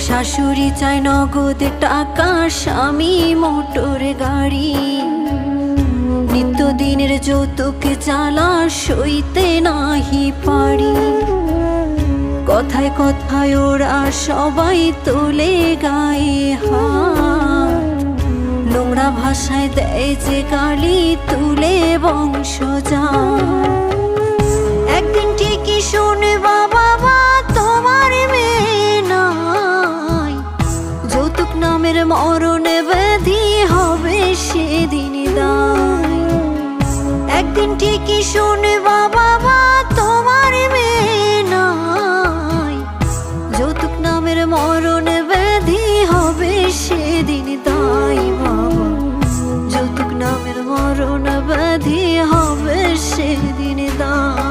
শাশুড়ি চায় নগদ টাকা, স্বামী মোটর গাড়ি। নিত্যদিনের যৌতুক জ্বালা সইতে নাহি পারি। কথায় কথায় ওরা সবাই তোলে গায়ে হাত, নোংরা ভাষায় দেয় যে গালি, তুলে বংশজাত। একদিন ঠিকই শুনবা বাবা তোমার মেয়ে নাই, যৌতুক নামের মরণ ব্যাধি হবে সেদিন দায়। একদিন ঠিকই শুনবা বাবা তোমার মেয়ে নাই, যৌতুক নামের মরণ ব্যাধি হবে সেদিন দায়। বাবা যৌতুক নামের মরণ ব্যাধি হবে সেদিন দায়।